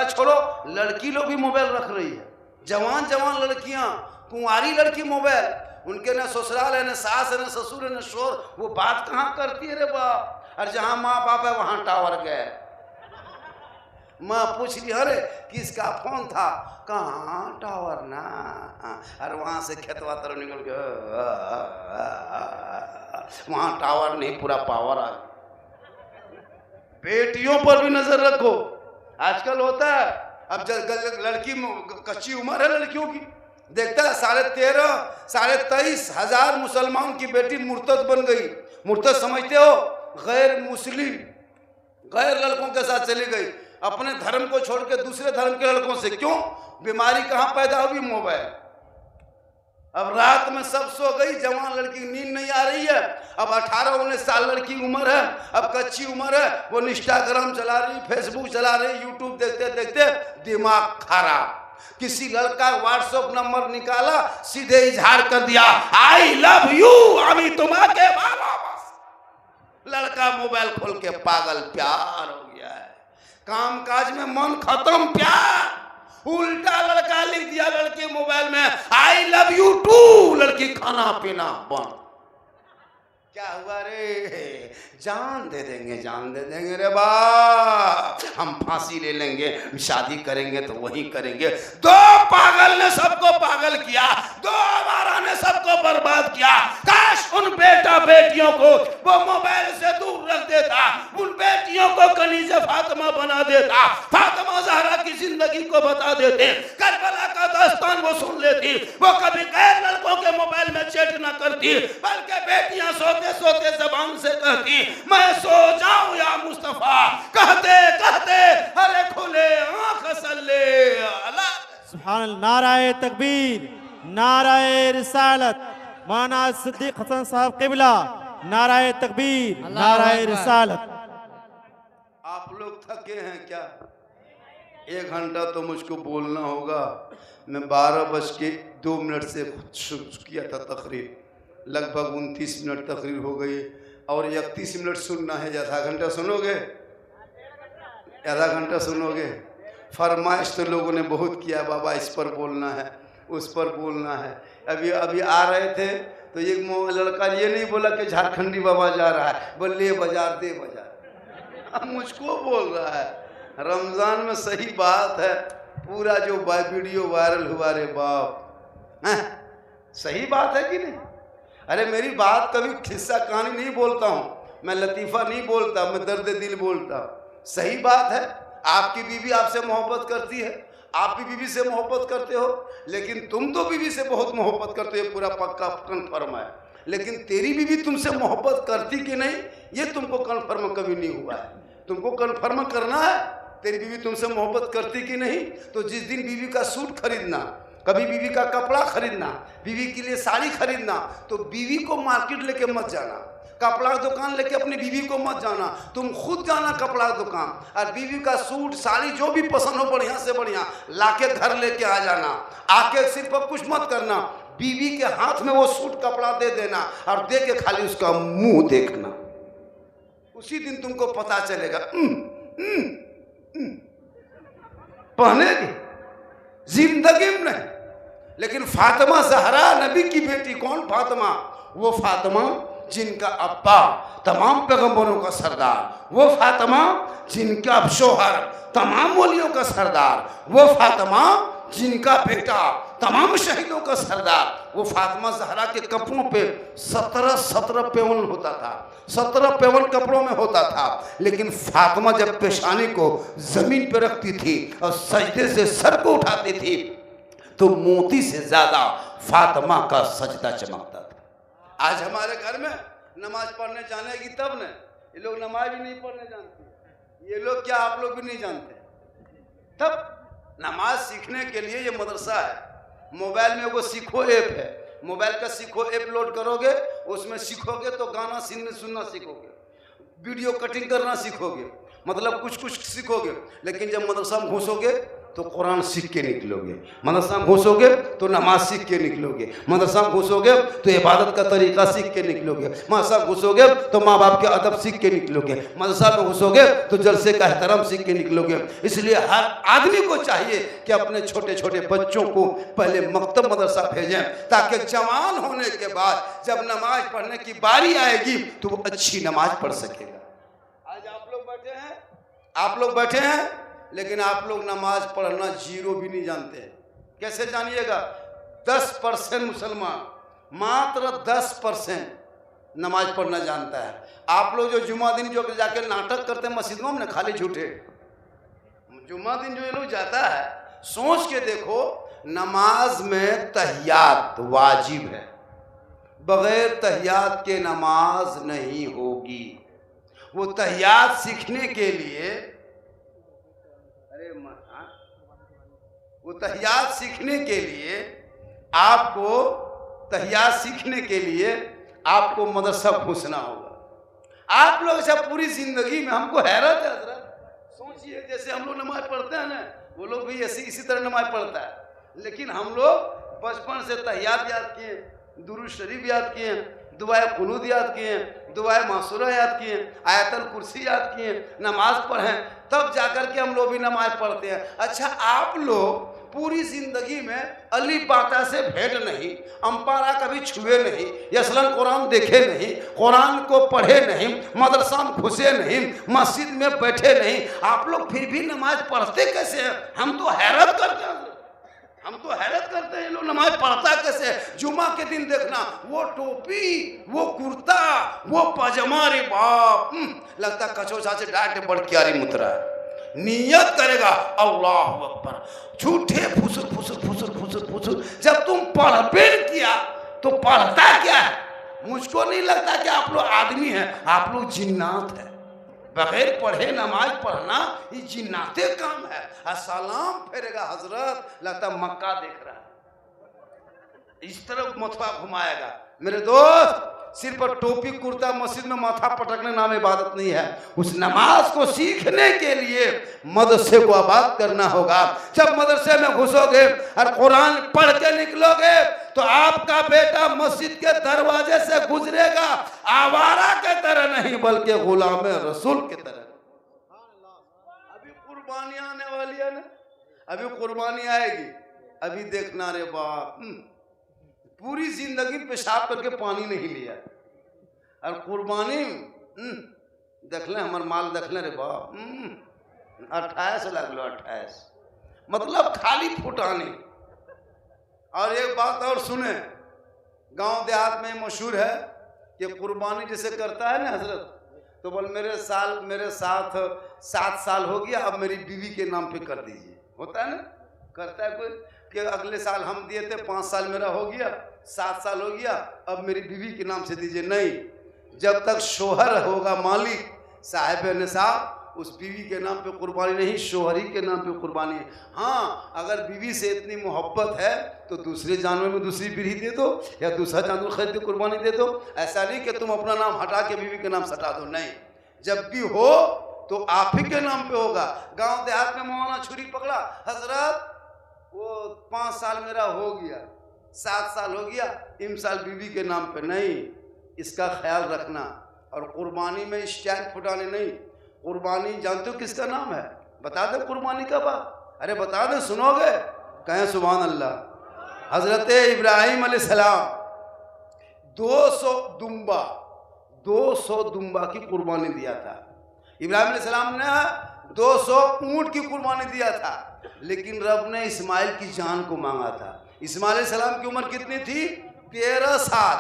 छोड़ो, लड़की लोग भी मोबाइल रख रही है। जवान जवान लड़कियां, कुंवारी लड़की मोबाइल, उनके न ससुराल है, न सास है, न ससुर है, न शोर, वो बात कहाँ करती है रे बाप। और जहाँ माँ बाप है वहाँ टावर गए। माँ पूछ ली, अरे किसका फोन था, कहाँ टावर ना, और वहाँ से खेतवा तरफ निकल के वहाँ टावर नहीं, पूरा पावर आ गया। बेटियों पर भी नजर रखो। आजकल होता है, अब लड़की कच्ची उम्र है लड़कियों की, देखता है 13,500 23,000 मुसलमान की बेटी मुर्तद बन गई। मुर्तद समझते हो, गैर मुस्लिम, गैर लड़कों के साथ चली गई, अपने धर्म को छोड़ के दूसरे धर्म के लड़कों से। क्यों? बीमारी कहाँ पैदा हुई? मोबाइल। अब रात में सब सो गई, जवान लड़की नींद नहीं आ रही है। अब 18-19 साल लड़की उम्र है, अब कच्ची उम्र है, वो इंस्टाग्राम चला रही, फेसबुक चला रही, यूट्यूब देखते देखते दिमाग खराब। किसी लड़का व्हाट्सएप नंबर निकाला, सीधे इजहार कर दिया, आई लव यू, अभी तुम्हारे बाबा। बस लड़का मोबाइल खोल के पागल, प्यार हो गया है, काम काज में मन खत्म, प्यार। उल्टा लड़का लिख दिया लड़के मोबाइल में, आई लव यू टू, लड़की खाना पीना बंद। क्या हुआ रे? जान दे देंगे, जान दे देंगे रे बाप, हम फांसी ले लेंगे, शादी करेंगे तो वही करेंगे। दो पागल ने सबको पागल किया, दो आवारा ने सबको बर्बाद किया। काश उन बेटा बेटियों को वो मोबाइल से दूर रख देता, उन बेटियों को कनीज़े फातिमा बना देता, फातिमा ज़हरा की जिंदगी को बता देते, करबला का दास्तान वो सुन लेती, वो कभी गैर लड़कों के मोबाइल में चैट न करती, बल्कि बेटियां सोते सोते जबान से कहती, मैं सो जाऊं या मुस्तफा, कहते कहते अरे खुले आंख सल्ले अला। सुभान अल्लाह। नाराए तकबीर, नाराए रिसालत, माना सिद्दीक हसन साहब किबला, नाराए तकबीर, नाराए रिसालत। आप लोग थके हैं क्या? 1 घंटा तो मुझको बोलना होगा। मैं 12:02 से शुरू किया था तकरीर, लगभग 29 मिनट तकरीर हो गई, और 31 मिनट सुनना है। आधा घंटा सुनोगे? आधा घंटा सुनोगे? फरमाइश तो लोगों ने बहुत किया, बाबा इस पर बोलना है, उस पर बोलना है। अभी अभी आ रहे थे तो एक लड़का ये नहीं बोला कि झारखंडी बाबा जा रहा है, बोल ले बाजार दे बाजार, मुझको बोल रहा है। रमज़ान में सही बात है, पूरा जो वीडियो वायरल हुआ रे बाप, सही बात है कि नहीं? अरे मेरी बात कभी खिस्सा कहानी नहीं बोलता हूँ, मैं लतीफ़ा नहीं बोलता, मैं दर्द दिल बोलता। सही बात है, आपकी बीवी आपसे मोहब्बत करती है, आप भी बीवी से मोहब्बत करते हो, लेकिन तुम तो बीवी से बहुत मोहब्बत करते हो, पूरा पक्का कन्फर्म है। लेकिन तेरी बीवी तुमसे मोहब्बत करती कि नहीं, ये तुमको कन्फर्म कभी नहीं हुआ है। तुमको कन्फर्म करना है तेरी बीवी तुमसे मोहब्बत करती कि नहीं। तो जिस दिन बीवी का सूट खरीदना, कभी बीवी का कपड़ा खरीदना, बीवी के लिए साड़ी खरीदना, तो बीवी को मार्केट लेके मत जाना, कपड़ा दुकान लेके अपनी बीवी को मत जाना, तुम खुद जाना कपड़ा दुकान, और बीवी का सूट साड़ी जो भी पसंद हो बढ़िया से बढ़िया लाके घर लेके आ जाना। आके सिर्फ कुछ मत करना, बीवी के हाथ में वो सूट कपड़ा दे देना, और दे के खाली उसका मुंह देखना। उसी दिन तुमको पता चलेगा पहनेगी, जिंदगी में नहीं। लेकिन फातिमा ज़हरा नबी की बेटी, कौन फातिमा? वो फातिमा जिनका अब्बा तमाम पैगंबरों का सरदार, वो फातिमा जिनका शोहर तमाम वलियों का सरदार, वो फातिमा जिनका बेटा तमाम शहीदों का सरदार। वो फातिमा ज़हरा के कपड़ों पे 17 पेवन होता था, 17 पेवन कपड़ों में होता था। लेकिन फातिमा जब पेशानी को जमीन पे रखती थी और सजदे से सर को उठाती थी, तो मोती से ज्यादा फातिमा का सजदा चमकता था। आज हमारे घर में नमाज पढ़ने जानेगी तब न, ये लोग नमाज भी नहीं पढ़ने जानते। ये लोग क्या, आप लोग भी नहीं जानते? तब नमाज सीखने के लिए ये मदरसा है। मोबाइल में वो सीखो ऐप है, मोबाइल का सीखो ऐप लोड करोगे, उसमें सीखोगे तो गाना सुनना सीखोगे, वीडियो कटिंग करना सीखोगे, मतलब कुछ कुछ सीखोगे। लेकिन जब मदरसा में घुसोगे तो कुरान सीख के निकलोगे, मदरसा में घुसोगे तो नमाज सीख के निकलोगे, मदरसा में घुसोगे तो इबादत का तरीका सीख के निकलोगे, मदरसा में घुसोगे तो माँ बाप के अदब सीख के निकलोगे, मदरसा में घुसोगे तो जलसे का एहतराम सीख के निकलोगे। इसलिए हर आदमी को चाहिए कि अपने छोटे छोटे बच्चों को पहले मकतब मदरसा भेजें, ताकि जवान होने के बाद जब नमाज पढ़ने की बारी आएगी तो वो अच्छी नमाज पढ़ सकेगा। आज आप लोग बैठे हैं लेकिन आप लोग नमाज पढ़ना जीरो भी नहीं जानते हैं। कैसे जानिएगा? 10% मुसलमान, मात्र 10% नमाज पढ़ना जानता है। आप लोग जो जुम्मा दिन जो जाके नाटक करते हैं मस्जिदों में, खाली झूठे, जुम्मा दिन जो ये लोग जाता है, सोच के देखो, नमाज में तहियात वाजिब है, बगैर तहियात के नमाज नहीं होगी। वो तहियात सीखने के लिए, वो तहियात सीखने के लिए आपको, तहियात सीखने के लिए आपको मदरसा घुसना होगा। आप लोग सब पूरी जिंदगी में, हमको हैरत है हजरत, सोचिए जैसे हम लोग नमाज पढ़ते हैं ना, वो लोग भी इसी तरह नमाज पढ़ता है, लेकिन हम लोग बचपन से तहियात याद किए, दुरूद शरीफ याद किए, दुआए कुनूत याद किए, दुआए मासूरा याद किए, आयतल कुर्सी याद किए, नमाज पढ़ें, तब जाकर के हम लोग भी नमाज पढ़ते हैं। अच्छा, आप लोग पूरी जिंदगी में अली बाता से भेंट नहीं, अम्पारा कभी छुए नहीं, यसलन कुरान देखे नहीं, कुरान को पढ़े नहीं, मदरसा में घुसे नहीं, मस्जिद में बैठे नहीं, आप लोग फिर भी नमाज पढ़ते कैसे हैं? हम तो हैरत करते हैं, ये लोग नमाज पढ़ता कैसे? जुमा के दिन देखना, वो टोपी, वो कुर्ता, वो पजामा, रे बाप, लगता कचोचा से डांटे बड़ क्यारी मुतरा है। नियत करेगा अल्लाह अकबर, झूठे फुसुर फुसुर फुसुर फुसुर फुसुर। जब तुम पढ़ किया तो पढ़ता क्या है? मुझको नहीं लगता कि आप लोग आदमी हैं, आप लोग जिन्नात हैं। बगैर पढ़े नमाज पढ़ना ये जिन्नाते काम है। सलाम फेरेगा हजरत, लगता मक्का देख रहा है, इस तरफ मथुआ घुमाएगा। मेरे दोस्त, सिर पर टोपी कुर्ता मस्जिद में माथा पटकने नाम इबादत नहीं है। उस नमाज को सीखने के लिए मदरसे को आबाद करना होगा। जब मदरसे में घुसोगे और कुरान पढ़ के निकलोगे तो आपका बेटा मस्जिद के दरवाजे से गुजरेगा आवारा के तरह नहीं, बल्कि गुलाम रसूल के तरह। अभी कुर्बानी आने वाली है ना, अभी कुर्बानी आएगी, अभी देखना रे बाप, पूरी जिंदगी पेशाब करके पानी नहीं लिया, और कुर्बानी देख ले, हमारे माल देख ले रे बाप, 28 लगलो, 28 मतलब खाली फुटानी। और एक बात और सुने, गांव देहात में मशहूर है कि कुर्बानी जैसे करता है ना हजरत, तो बोल मेरे साथ 7 साल हो गया, अब मेरी बीवी के नाम पे कर दीजिए। होता है ना, करता है कोई कि अगले साल हम दिए थे, 5 साल मेरा हो गया, 7 साल हो गया, अब मेरी बीवी के नाम से दीजिए। नहीं, जब तक शोहर होगा मालिक, साहिब निसाब, उस बीवी के नाम पे कुर्बानी नहीं, शोहरी के नाम पे कुर्बानी है। हाँ, अगर बीवी से इतनी मोहब्बत है तो दूसरे जानवर में दूसरी बीवी दे दो, या दूसरा जानवर खरीद के कुर्बानी दे दो। ऐसा नहीं कि तुम अपना नाम हटा के बीवी के नाम सटा दो, नहीं, जब भी हो तो आप ही के नाम पे होगा। गांव देहात में मौलाना छुरी पकड़ा, हजरत वो 5 साल मेरा हो गया, 7 साल हो गया, इन साल बीवी के नाम पे नहीं, इसका ख्याल रखना। और कुर्बानी में स्टैंड फुटाने नहीं। कुर्बानी जानते हो किसका नाम है? बता दे कुर्बानी का बात, अरे बता दे, सुनोगे? कहें सुभान अल्लाह। हजरत इब्राहिम अलैहिस्सलाम 200 दुम्बा की कुर्बानी दिया था। इब्राहिम अलैहिस्सलाम ने 200 ऊंट की कुर्बानी दिया था, लेकिन रब ने इस्माइल की जान को मांगा था। इस्माइल अलैहिस्सलाम की उम्र कितनी थी? 13 साल।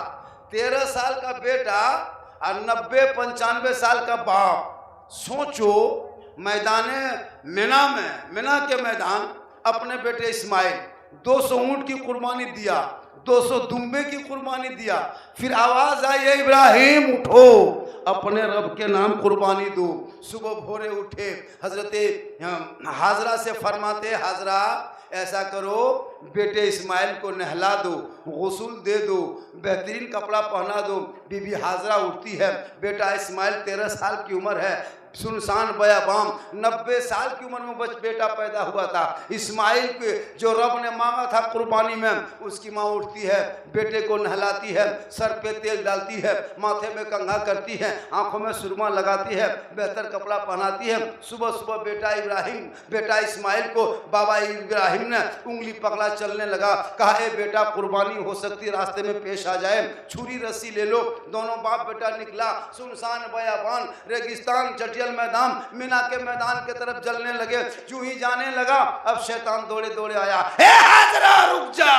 13 साल का बेटा और 90-95 साल का बाप। सोचो, मैदान मिना के मैदान अपने बेटे इस्माइल 200 ऊंट की कुर्बानी दिया, 200 दुम्बे की कुर्बानी दिया। फिर आवाज आई, इब्राहिम उठो, अपने रब के नाम कुर्बानी दो। सुबह भोरे उठे, हजरत हाजरा से फरमाते, हाजरा ऐसा करो, बेटे इस्माइल को नहला दो, गुस्ल दे दो, बेहतरीन कपड़ा पहना दो। बीबी हाजरा उठती है, बेटा इस्माइल 13 साल की उम्र है, सुनसान बयाबाम 90 साल की उम्र में बेटा पैदा हुआ था। इस्माइल के जो रब ने मांगा था कुर्बानी में, उसकी माँ उठती है, बेटे को नहलाती है, सर पे तेल डालती है, माथे में कंघा करती है, आंखों में सुरमा लगाती है, बेहतर कपड़ा पहनाती है। सुबह सुबह बेटा इस्माइल को बाबा इब्राहिम ने उंगली पकड़ा चलने लगा। कहा ए बेटा कुर्बानी हो सकती रास्ते में पेश आ जाए, छुरी रस्सी ले लो। दोनों बाप बेटा निकला, सुनसान बयाबान रेगिस्तान जटिल मैदान, मीना के मैदान के तरफ चलने लगे। जो ही जाने लगा, अब शैतान दौड़े दौड़े आया, ए हाजरा रुक जा।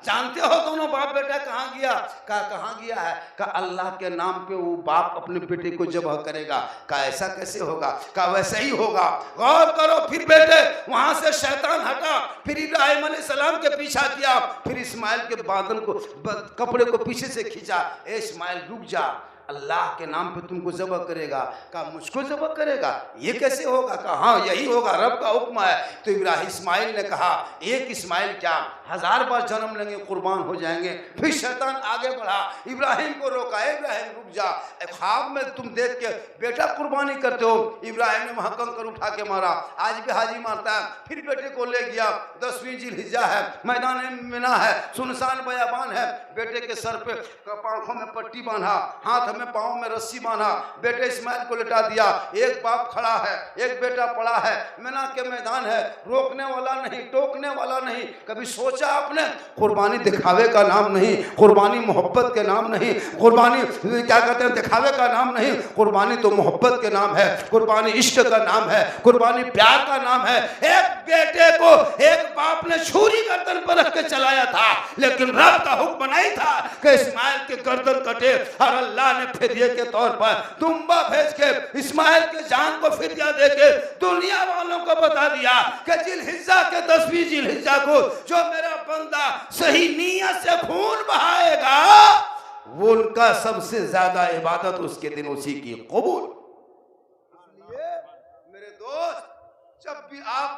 जानते हो दोनों बाप बेटा कहाँ गया? कहाँ गया है? अल्लाह के नाम पे वो बाप अपने बेटे को जबह करेगा। ऐसा कैसे होगा? वैसे ही होगा, गौर करो। फिर बेटे वहां से शैतान हटा, फिर इब्राहिम अलैहिस्सलाम के पीछा किया, फिर इस्माइल के बादल को कपड़े को पीछे से खींचा। ए इस्माइल रुक जा, अल्लाह के नाम पे तुमको जबह करेगा। मुझको जबह करेगा? ये कैसे होगा? हाँ यही होगा, रब का हुक्म है। तो इस्माइल ने कहा, एक इस्माइल क्या 1000 बार जन्म लेंगे, कुर्बान हो जाएंगे। फिर शैतान आगे बढ़ा, इब्राहिम को रोका, इब्राहिम रुक जा, ख्वाब में तुम देख के बेटा कुर्बानी करते हो। इब्राहिम ने वहां कंकर उठा के मारा, आज भी हाजी मारता है। फिर बेटे को ले गया, 10वीं जिलहिज्जा है, मैदान मीना है, सुनसान बयाबान है। बेटे के सर पे आंखों में पट्टी बांधा, हाथ में पांव में रस्सी बांधा, बेटे इस्माइल को लेटा दिया। एक बाप खड़ा है, एक बेटा पड़ा है, मीना के मैदान है, रोकने वाला नहीं, टोकने वाला नहीं। कभी सोचा आपने? कुर्बानी दिखावे का नाम नहीं, कुर्बानी मोहब्बत के नाम नहीं, कुर्बानी क्या कहते हैं दिखावे का नाम नहीं, कुर्बानी तो मोहब्बत के नाम है, कुर्बानी इश्क का नाम है, कुर्बानी प्यार का नाम है। एक बेटे को एक बाप ने छुरी गर्दन पर रख के चलाया था, लेकिन रब का हुक्म नहीं था कि इस्माइल के गर्दन कटे। और अल्लाह ने फिदिये के तौर पर दुम्बा भेज के इस्माइल के जान को फिदिया दे के दुनिया वालों को बता दिया कि जिलहिज्जा के 10वीं जिलहिज्जा को जो मेरा बंदा सही नीयत से खून बहाएगा, वो उनका सबसे ज्यादा इबादत उसके दिन उसी की कबूल। इसलिए मेरे दोस्त, जब भी आप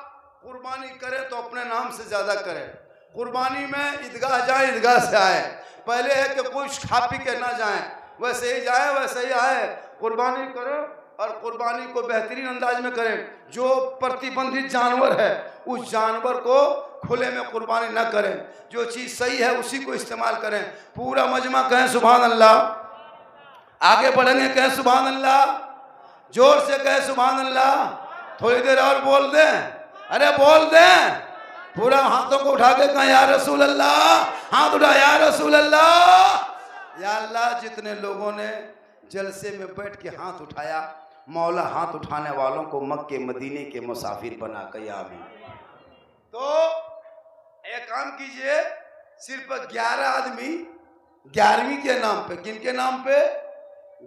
कुर्बानी करें तो अपने नाम से ज्यादा करें। कुर्बानी में ईदगाह जाए, ईदगाह से आए। पहले है कि कुछ खा पी के ना जाए, वैसे ही जाए वैसे ही आए। कुर्बानी करो और कुर्बानी को बेहतरीन अंदाज में करें। जो प्रतिबंधित जानवर है उस जानवर को खुले में कुर्बानी ना करें, जो चीज़ सही है उसी को इस्तेमाल करें। पूरा मजमा कहें सुभान अल्लाह। आगे बढ़ेंगे, कहें सुभान अल्लाह, जोर से कहें सुभान अल्लाह। थोड़ी देर और बोल दें, अरे बोल दें, पूरा हाथों को उठा के कहें या रसूल अल्लाह। हाथ उठा, या रसूल अल्लाह। या अल्लाह, जितने लोगों ने जलसे में बैठ के हाथ उठाया, मौला हाथ उठाने वालों को मक्के मदीने के मुसाफिर बना के आमीन। तो एक काम कीजिए, सिर्फ 11 आदमी 11वीं के नाम पे, किनके नाम पे?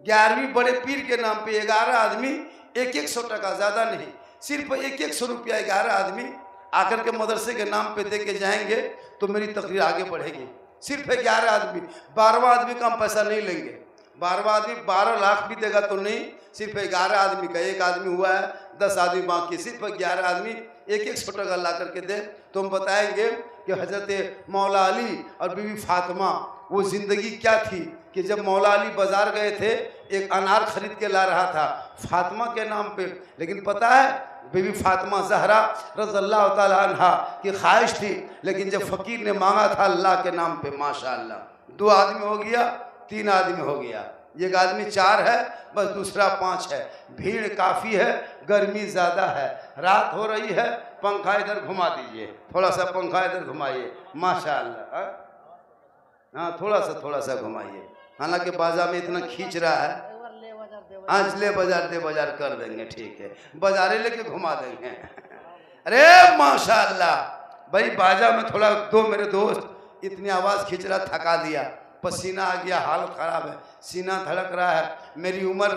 11वीं बड़े पीर के नाम पे 11 आदमी 100 टका, ज़्यादा नहीं, सिर्फ 100 रुपया 11 आदमी आकर के मदरसे के नाम पे दे के जाएंगे तो मेरी तकरीर आगे बढ़ेगी। सिर्फ 11 आदमी, 12वां आदमी का हम पैसा नहीं लेंगे। 12वां आदमी 12 लाख भी देगा तो नहीं, सिर्फ 11 आदमी का, एक आदमी हुआ है, 10 आदमी बाकी, सिर्फ 11 आदमी 100 टका ला करके दे तो हम बताएंगे कि हजरत मौला अली और बीवी फातिमा वो ज़िंदगी क्या थी। कि जब मौला अली बाजार गए थे, एक अनार खरीद के ला रहा था फातिमा के नाम पे, लेकिन पता है बीवी फातिमा ज़हरा रज़ियल्लाहु ताला अन्हा की ख्वाहिश थी, लेकिन जब फ़कीर ने मांगा था अल्लाह के नाम पे, माशाअल्लाह 2 आदमी हो गया, 3 आदमी हो गया, एक आदमी 4 है, बस दूसरा 5 है। भीड़ काफ़ी है, गर्मी ज़्यादा है, रात हो रही है, पंखा इधर घुमा दीजिए, थोड़ा सा पंखा इधर घुमाइए, माशाअल्लाह। हाँ थोड़ा सा घुमाइए, हालांकि बाजार में इतना खींच रहा है। आज ले बाजार कर देंगे, ठीक है, बाजारे लेके घुमा देंगे। अरे माशाअल्लाह भाई, बाजा में थोड़ा दो मेरे दोस्त, इतनी आवाज़ खींच रहा, थका दिया, पसीना आ गया, हालत ख़राब है, सीना धड़क रहा है। मेरी उम्र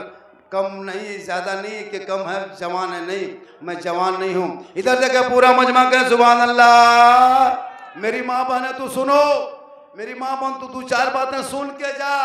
कम नहीं, ज़्यादा नहीं कि कम है, जवान है नहीं, मैं जवान नहीं हूँ। इधर देखा पूरा मजमा कहे सुभान अल्लाह। मेरी माँ बहन तू सुनो, मेरी माँ बहन तू 2-4 बातें सुन के जा।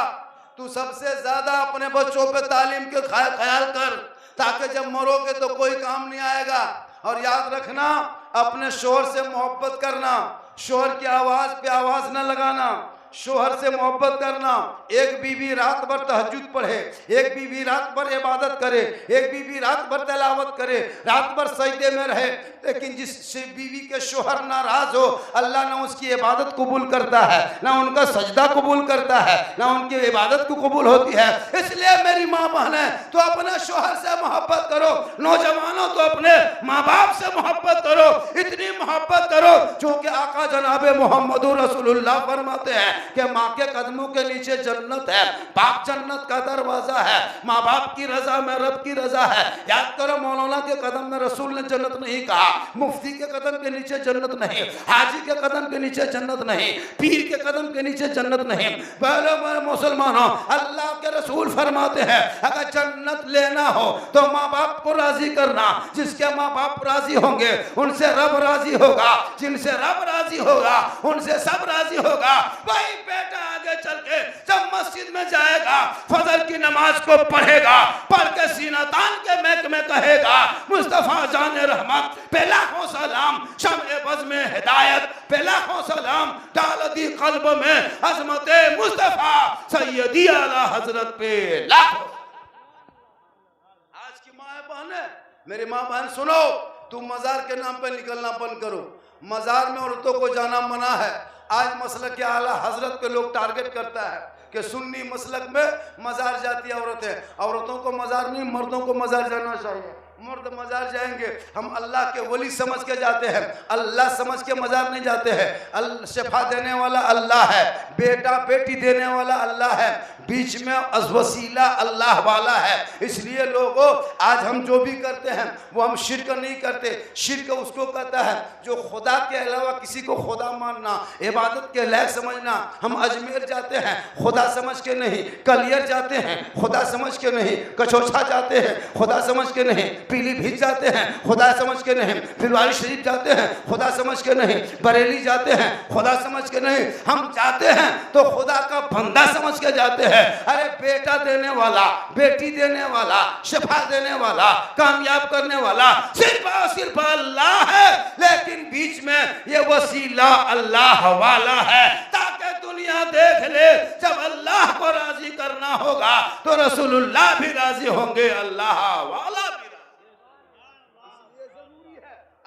तू सबसे ज़्यादा अपने बच्चों पे तालीम के ख्याल कर, ताकि जब मरोगे तो कोई काम नहीं आएगा। और याद रखना, अपने शोहर से मोहब्बत करना, शोहर की आवाज पे आवाज न लगाना, शोहर से मोहब्बत करना। एक बीवी रात भर तहज्जुद पढ़े, एक बीवी रात भर इबादत करे, एक बीवी रात भर तिलावत करे, रात भर सजदे में रहे, लेकिन जिस बीवी के शोहर नाराज हो, अल्लाह ना उसकी इबादत कबूल करता है, ना उनका सजदा कबूल करता है, ना उनकी इबादत को कबूल होती है। इसलिए मेरी माँ बहनें, तो अपने शोहर से मोहब्बत करो। नौजवानों, तो अपने माँ बाप से मोहब्बत करो, इतनी मोहब्बत करो चूँकि आका जनाब मोहम्मद रसूलुल्लाह फरमाते हैं कि माँ के कदमों के नीचे जन्नत है, बाप जन्नत का दरवाजा है। माँ बाप की रजा में रब की रजा है। याद करो, मौलाना के कदम में रसूल ने जन्नत नहीं कहा, मुफ्ती के कदम के नीचे जन्नत नहीं, हाजी के कदम के नीचे जन्नत नहीं, पीर के कदम के नीचे जन्नत नहीं। बड़े मुसलमानों, अल्लाह के रसूल फरमाते हैं अगर जन्नत लेना हो तो माँ बाप को राजी करना। जिसके माँ बाप राजी होंगे उनसे रब राजी होगा, जिनसे रब राजी होगा उनसे सब राजी होगा। वही बेटा आगे चल के जब मस्जिद में जाएगा, फजर की नमाज को पढ़ेगा, पढ़ के सीना तान के महक में कहेगा मुस्तफा जाने रहमत पे लाखों सलाम, शम्ए बज़ में हिदायत पे लाखों सलाम, डाल दी कल्ब में अजमत मुस्तफा सैयदी आला हजरत पे लाखों। आज की माँ बहन, मेरी माँ बहन सुनो, तुम मजार के नाम पे निकलना बंद करो। मजार में औरतों को जाना मना है। आज मसलक के आला हजरत पे लोग टारगेट करता है कि सुन्नी मसलक में मजार जाती औरतें। औरतों को मजार नहीं, मर्दों को मजार जाना चाहिए। मर्द मजार जाएंगे, हम अल्लाह के वली समझ के जाते हैं, अल्लाह समझ के मजार नहीं जाते हैं। शफा देने वाला अल्लाह है, बेटा बेटी देने वाला अल्लाह है, बीच में वसीला अल्लाह वाला है। इसलिए लोगों, आज हम जो भी करते हैं वो हम शिरक नहीं करते। शिरक उसको कहता है जो खुदा के अलावा किसी को खुदा मानना, इबादत के लायक समझना। हम अजमेर जाते हैं खुदा समझ के नहीं, कलियर जाते हैं खुदा समझ के नहीं, कचौछा जाते हैं खुदा समझ के नहीं, पीलीभीत जाते हैं खुदा समझ के नहीं, फिलवारी शरीफ जाते हैं खुदा समझ के नहीं, बरेली जाते हैं खुदा समझ के नहीं। हम जाते हैं तो खुदा का बंदा समझ के जाते हैं। अरे बेटा देने वाला, बेटी देने वाला, शफा देने वाला, कामयाब करने वाला सिर्फ और सिर्फ अल्लाह है, लेकिन बीच में ये वसीला अल्लाह वाला है, ताकि दुनिया देख ले जब अल्लाह को राजी करना होगा तो रसूलुल्लाह भी राजी होंगे, अल्लाह वाला भी।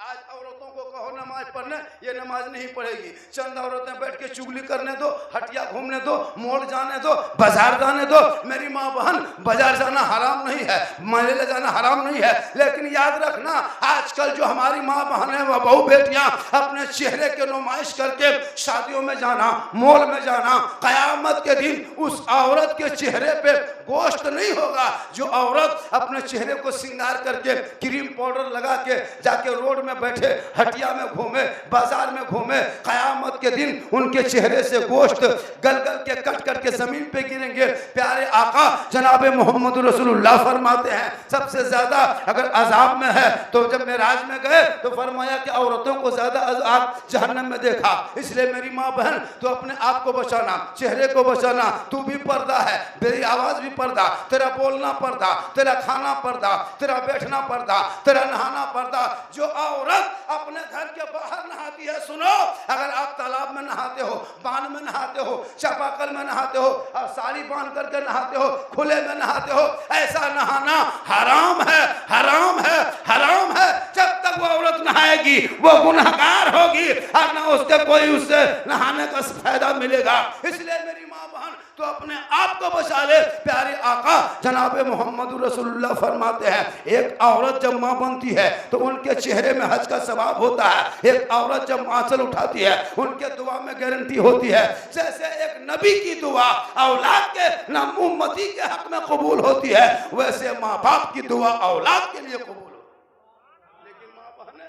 आज औरतों को कहो नमाज पढ़ने, ये नमाज नहीं पढ़ेगी। चंद औरतें बैठ के चुगली करने दो, हटिया घूमने दो, मोड़ जाने दो, बाजार जाने दो। मेरी माँ बहन, बाजार जाना हराम नहीं है, मेले ले जाना हराम नहीं है, लेकिन याद रखना आजकल जो हमारी माँ बहन है, वह बहू बेटियां अपने चेहरे के नुमाइश करके शादियों में जाना, मॉल में जाना, कयामत के दिन उस औरत के चेहरे पे गोश्त नहीं होगा। जो औरत अपने चेहरे को श्रृंगार करके क्रीम पाउडर लगा के जाके रोड में बैठे, हटिया में घूमे, बाजार में घूमे, कयामत के दिन उनके चेहरे से गोश्त गल गल के कट कट के जमीन पे गिरेंगे। प्यारे आका जनाब मोहम्मद रसूलुल्लाह फरमाते हैं सबसे ज्यादा अगर अजाब में है तो जब मेराज में गए तो फरमाया कि औरतों को ज्यादा अजाब जहन्नम में देखा। इसलिए मेरी माँ बहन, तो अपने आप को बचाना, चेहरे को बचाना। तू भी पर्दा है, तेरी आवाज भी पर्दा, तेरा बोलना पर्दा, तेरा खाना पर्दा, तेरा बैठना पर्दा, तेरा नहाना पर्दा। जो औरत अपने घर के बाहर नहाती है, सुनो, अगर आप तालाब में नहाते हो, बांध में नहाते हो, चापाकल में नहाते हो, और साड़ी बांध करके नहाते हो, खुले में नहाते हो, ऐसा नहाना हराम है, हराम है, हराम है। जब तक वो औरत नहाएगी वो गुनहगार होगी और ना उसके कोई उससे नहाने का फायदा मिलेगा। इसलिए मेरी माँ बहन, तो अपने आप को बचा ले। प्यारे आका जनाब मोहम्मद रसूलुल्लाह फरमाते हैं एक औरत जब माँ बनती है तो उनके चेहरे में हज का सवाब होता है। एक औरत जब आंचल उठाती है उनके दुआ में गारंटी होती है। जैसे एक नबी की दुआ औलाद के ना उम्मती के हक में कबूल होती है, वैसे माँ बाप की दुआ औलाद के लिए कबूल होती है। लेकिन माँ बहने,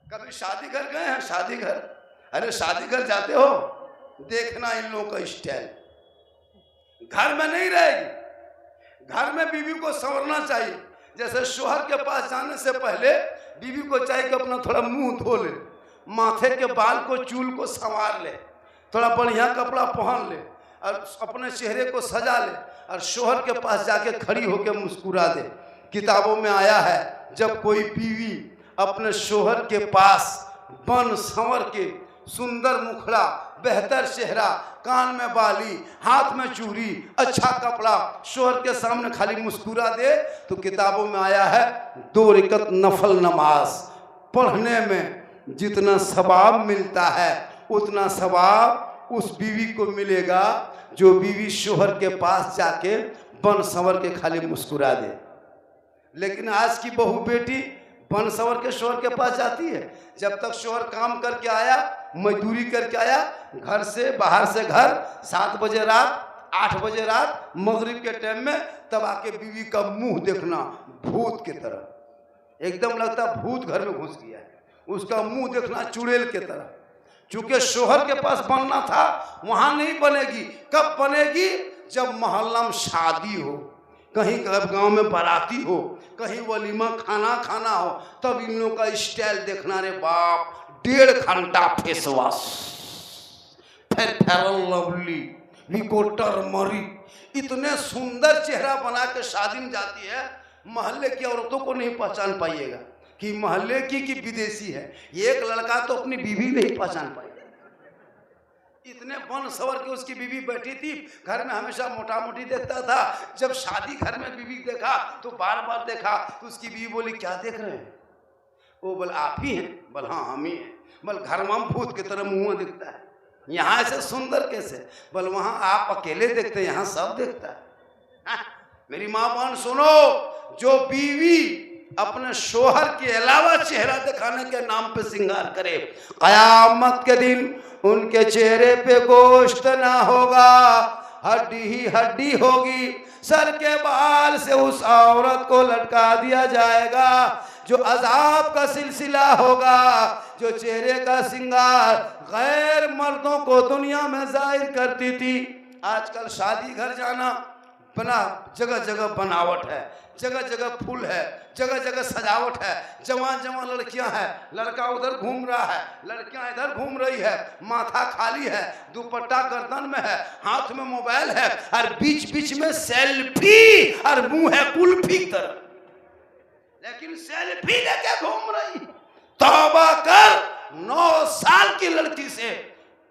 कभी शादी घर गए हैं? शादी घर, अरे शादी घर जाते हो, देखना इन लोगों का स्टाइल घर में नहीं रहेगी। घर में बीवी को संवरना चाहिए। जैसे शोहर के पास जाने से पहले बीवी को चाहिए कि अपना थोड़ा मुंह धो ले, माथे के बाल को, चूल को संवार ले, थोड़ा बढ़िया कपड़ा पहन ले और अपने चेहरे को सजा ले और शोहर के पास जाके खड़ी होकर मुस्कुरा दे। किताबों में आया है जब कोई बीवी अपने शोहर के पास बन संवर के सुंदर मुखड़ा, बेहतर चेहरा, कान में बाली, हाथ में चूड़ी, अच्छा कपड़ा, शोहर के सामने खाली मुस्कुरा दे तो किताबों में आया है 2 रकात नफल नमाज पढ़ने में जितना सवाब मिलता है उतना सवाब उस बीवी को मिलेगा जो बीवी शोहर के पास जाके बन संवर के खाली मुस्कुरा दे। लेकिन आज की बहू बेटी बन संवर के शोहर के पास जाती है, जब तक शोहर काम करके आया, मजदूरी करके आया, घर से बाहर से घर, 7 बजे रात, 8 बजे रात, मगरिब के टाइम में, तब आके बीवी का मुंह देखना भूत की तरह, एकदम लगता भूत घर में घुस गया है, उसका मुंह देखना चुड़ैल के तरह। चूंकि शोहर के पास बनना था वहां नहीं बनेगी। कब बनेगी? जब मोहल्ला में शादी हो, कहीं गांव में बाराती हो, कहीं वलीमा खाना खाना हो, तब इन लोगों का स्टाइल देखना। रे बाप, 1.5 घंटा फेस वॉश, फिर फेयर लवली, निकोटर मरी, इतने सुंदर चेहरा बना के शादी में जाती है, मोहल्ले की औरतों को नहीं पहचान पाइएगा कि मोहल्ले की कि विदेशी है। एक लड़का तो अपनी बीवी नहीं पहचान पाएगा, इतने बन सवर के उसकी बीवी बैठी थी घर में, हमेशा मोटा मोटी देखता था। जब शादी घर में बीवी देखा तो बार बार देखा तो उसकी बीवी बोली क्या देख रहे हैं? वो बोल आप ही हैं? बोल हाँ हम ही हैं। बोल घर में भूत की तरह मुंह दिखता है, यहाँ से सुंदर कैसे? बोल वहां आप अकेले देखते हैं, यहाँ सब देखता है। मेरी माँ बहन सुनो, जो बीवी अपने शोहर के अलावा चेहरा दिखाने के नाम पे श्रृंगार करे, कयामत के दिन उनके चेहरे पे गोश्त ना होगा, हड्डी ही हड्डी होगी। सर के बाल से उस औरत को लटका दिया जाएगा। जो अजाब का सिलसिला होगा, जो चेहरे का श्रृंगार गैर मर्दों को दुनिया में जाहिर करती थी। आजकल शादी घर जाना बना, जगह जगह बनावट है, जगह जगह फूल है, जगह जगह सजावट है, जवान जवान लड़कियां हैं, लड़का उधर घूम रहा है, लड़कियां इधर घूम रही है, माथा खाली है, दुपट्टा गर्दन में है, हाथ में मोबाइल है, और बीच बीच में सेल्फी, और मुंह है कुल्फी की तरह, लेकिन सेल्फी लेके घूम रही। तौबा कर, 9 साल की लड़की से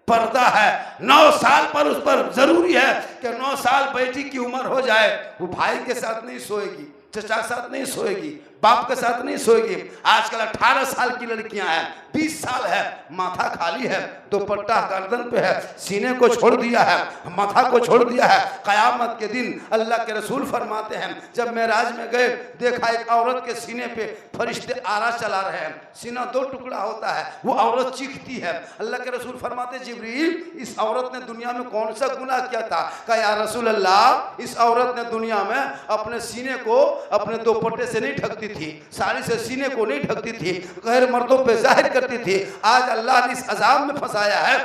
पर्दा है, 9 साल पर उस पर जरूरी है कि 9 साल बेटी की उम्र हो जाए, वो भाई के साथ नहीं सोएगी, चचा के साथ नहीं सोएगी, बाप के साथ नहीं सोएगी। आजकल 18 साल की लड़कियां हैं, 20 साल है, माथा खाली है, दुपट्टा गर्दन पे है, सीने को छोड़ दिया है, माथा को छोड़ दिया है। कयामत के दिन अल्लाह के रसूल फरमाते हैं, जब मेराज में गए देखा एक औरत के सीने पे फरिश्ते आरा चला रहे हैं, सीना 2 टुकड़ा होता है, वो औरत चीखती है। अल्लाह के रसूल फरमाते, जिब्रील इस औरत ने दुनिया में कौन सा गुनाह किया था? कहा या रसूल अल्लाह, इस औरत ने दुनिया में अपने सीने को अपने दुपट्टे से नहीं ढकती थी, साड़ी से सीने को नहीं ढकती थी, गैर मर्दों पे जाहिर करती थी। आज अल्लाह ने इस अजाब में फंसाया है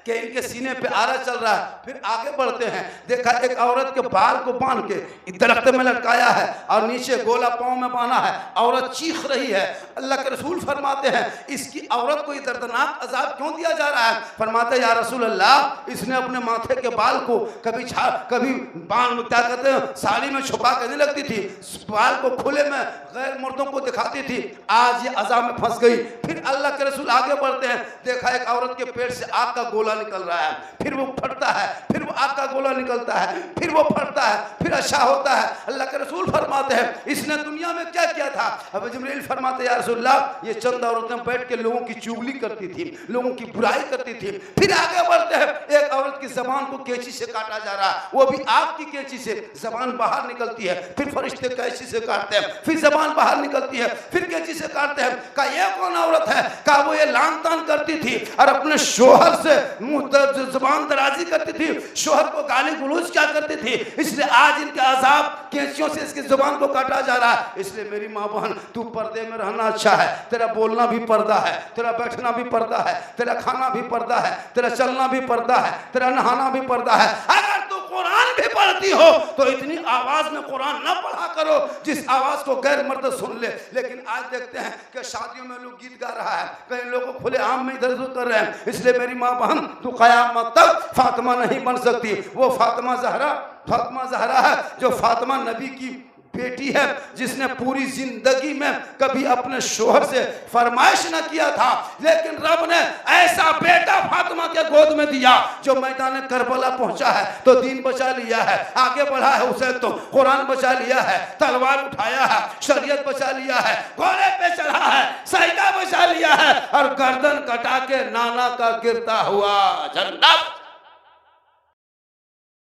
कि इनके सीने पे आरा चल रहा है। फिर आगे बढ़ते हैं, देखा एक औरत के बाल को बांध के दरख्त में लटकाया है और नीचे गोला पांव में बांधा है, औरत चीख रही है। अल्लाह के रसूल फरमाते हैं, इसकी औरत को ये दर्दनाक अजाब क्यों दिया जा रहा है? फरमाते या रसूल अल्लाह, इसने अपने माथे के बाल को कभी बांध क्या कहते हैं साड़ी में छुपा कर नहीं लगती थी, बाल को खुले में गैर मर्दों को दिखाती थी, आज ये अजाब में फंस गई। फिर अल्लाह के रसूल आगे बढ़ते हैं, देखा एक औरत के पेट से आग का गोला निकल रहा है, फिर वो फटता है, फिर वो आग का गोला निकलता है, फिर वो फटता है, फिर अच्छा होता है। अल्लाह के रसूल फरमाते हैं, इसने दुनिया में क्या किया था? अब जिब्रील फरमाते या रसूलल्लाह, ये चंद औरतें बैठ के लोगों की चुगली करती थी, लोगों की बुराई करती थी। फिर आगे बढ़ते हैं, एक औरत की जबान को कैंची से काटा जा रहा है, वो भी आग की कैंची से जबान बाहर निकलती है, फिर फरिश्ते कैंची से काटते हैं, फिर जबान बाहर निकलती है, फिर कैंची से काटते हैं। का ये कौन औरत है? का वो ये लान तान करती थी और अपने शोहर से जुबान दराजी करती थी, शोहर को गाली गलौज क्या करती थी, इसलिए आज इनका अजाब कैंचियों से इसकी जुबान को काटा जा रहा है। इसलिए मेरी माँ बहन, तू पर्दे में रहना अच्छा है, तेरा बोलना भी पर्दा है, तेरा बैठना भी पर्दा है, तेरा खाना भी पर्दा है, तेरा चलना भी पर्दा है, तेरा नहाना भी पर्दा है। अगर तू कुरान भी पढ़ती हो तो इतनी आवाज में कुरान न पढ़ा करो जिस आवाज को गैर मर्द सुन ले। लेकिन आज देखते हैं कि शादियों में लोग गीत गा रहा है, कई लोगों खुले आम में इधर उधर कर रहे हैं। इसलिए मेरी माँ बहन, तू कयामत तक फातिमा नहीं बन सकती। वो फातिमा जहरा है जो फातिमा नबी की बेटी है जिसने पूरी जिंदगी में कभी अपने शोहर से फरमाइश न किया था, लेकिन रब ने ऐसा बेटा फातिमा के गोद में दिया जो मैदान करबला पहुंचा है तो दीन बचा लिया है, आगे बढ़ा है हुसैन तो कुरान बचा लिया है, तलवार उठाया है, शरीयत बचा लिया है, घोड़े पे चढ़ा है, सईदा बचा लिया है और गर्दन कटा के नाना का गिरता हुआ झंडा